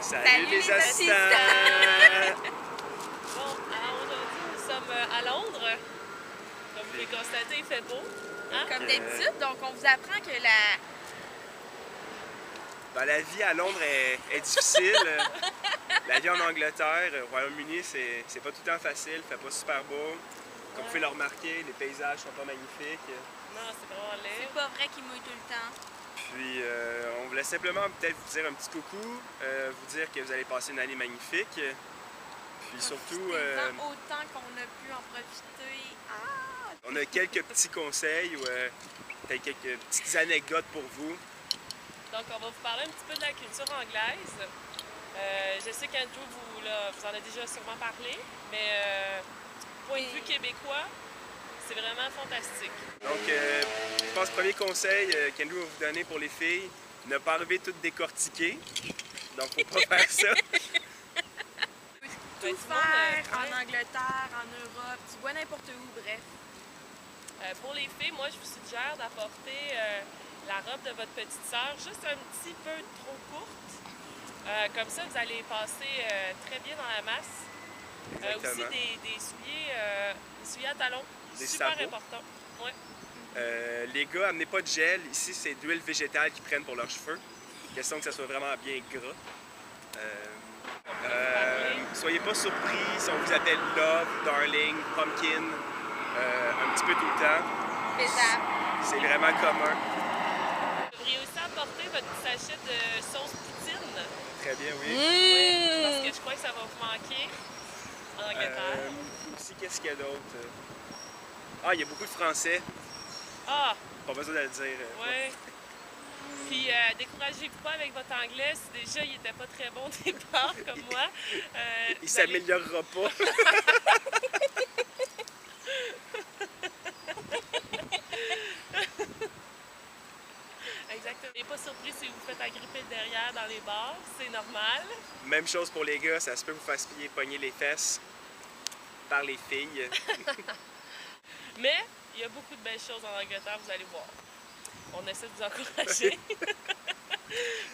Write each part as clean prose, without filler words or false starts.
Salut les assistants! Bon, alors aujourd'hui, nous sommes à Londres. Comme vous pouvez constater, il fait beau. Hein? Donc, Comme d'habitude, donc on vous apprend que la... La vie à Londres est difficile. La vie en Angleterre, au Royaume-Uni, c'est pas tout le temps facile, il fait pas super beau. Comme vous pouvez le remarquer, les paysages sont pas magnifiques. Non, c'est vraiment laid. C'est pas vrai qu'il mouille tout le temps. Puis on voulait simplement peut-être vous dire un petit coucou, vous dire que vous allez passer une année magnifique. Puis surtout, Profitez-en autant qu'on a pu en profiter. Ah! on a quelques petits conseils ou peut-être quelques petites anecdotes pour vous. Donc, on va vous parler un petit peu de la culture anglaise. Je sais qu'Andrew, vous en a déjà sûrement parlé, mais point de vue québécois, c'est vraiment fantastique. Donc, je pense que le premier conseil qu'Andrew va vous donner pour les filles, ne pas arriver toutes décortiquées. Donc, faut pas faire ça. Tout faire en Angleterre, en Europe, tu vois n'importe où, bref. Pour les filles, moi, je vous suggère d'apporter la robe de votre petite sœur juste un petit peu trop courte. Comme ça, vous allez passer très bien dans la masse. Aussi des souliers à talons. Des Super sabots. important. Ouais. Les gars, amenez pas de gel. Ici, c'est d'huile végétale qu'ils prennent pour leurs cheveux. Question que ça soit vraiment bien gras. Soyez pas surpris si on vous appelle Love, Darling, Pumpkin, un petit peu tout le temps. Faisable. C'est vraiment commun. Vous devriez aussi apporter votre petit sachet de sauce poutine. Très bien, oui. Oui, parce que je crois que ça va vous manquer en Angleterre. Aussi, qu'est-ce qu'il y a d'autre? Ah, il y a beaucoup de Français. Ah, Pas besoin de le dire. ouais. Puis découragez-vous pas avec votre anglais. Si déjà il était pas très bon au départ, comme moi. Il s'améliorera pas. Exactement. Et pas surpris si vous vous faites agripper le derrière dans les bars, c'est normal. Même chose pour les gars, ça se peut vous fasse pogner les fesses par les filles. Mais il y a beaucoup de belles choses en Angleterre, vous allez voir. On essaie de vous encourager.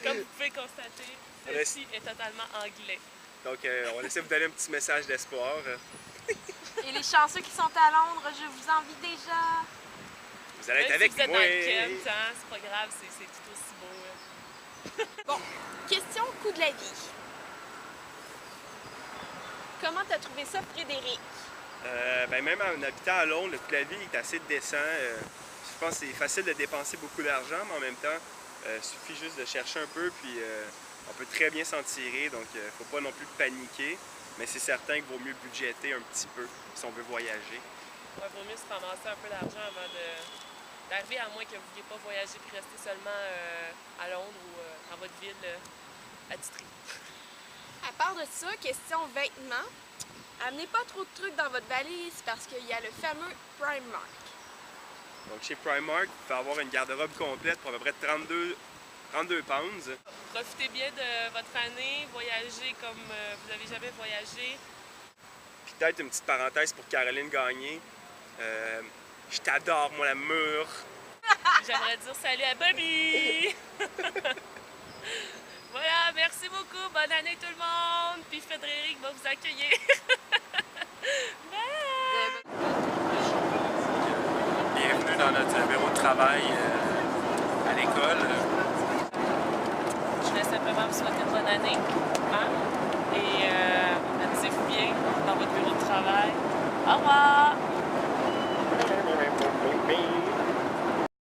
Comme vous pouvez constater, ceci est totalement anglais. Donc, on essaie de vous donner un petit message d'espoir. Et les chanceux qui sont à Londres, je vous envie déjà. Vous allez être Même avec si vous êtes moi. dans le Kent, hein, c'est pas grave, c'est tout aussi beau. Bon, question coût de la vie. Comment t'as trouvé ça, Frédéric? Même en habitant à Londres, le coût de la vie est assez décent. Je pense que c'est facile de dépenser beaucoup d'argent, mais en même temps, il suffit juste de chercher un peu, puis on peut très bien s'en tirer. Donc, il ne faut pas non plus paniquer. Mais c'est certain qu'il vaut mieux budgéter un petit peu si on veut voyager. Ouais, vaut mieux se ramasser un peu d'argent avant d'arriver, à moins que vous ne vouliez pas voyager puis rester seulement à Londres ou dans votre ville attitrée. À part de ça, question vêtements. Amenez pas trop de trucs dans votre valise parce qu'il y a le fameux Primark. Donc, chez Primark, vous pouvez avoir une garde-robe complète pour à peu près 32 pounds. Profitez bien de votre année, voyagez comme vous n'avez jamais voyagé. Puis peut-être une petite parenthèse pour Caroline Gagné. Je t'adore, moi, l'amour. J'aimerais dire salut à Bobby! Voilà, merci beaucoup, bonne année tout le monde! Puis Frédéric va vous accueillir. Bye! Bienvenue dans notre bureau de travail à l'école. Je voulais simplement vous souhaiter une bonne année. Hein? Et amusez-vous bien dans votre bureau de travail. Au revoir!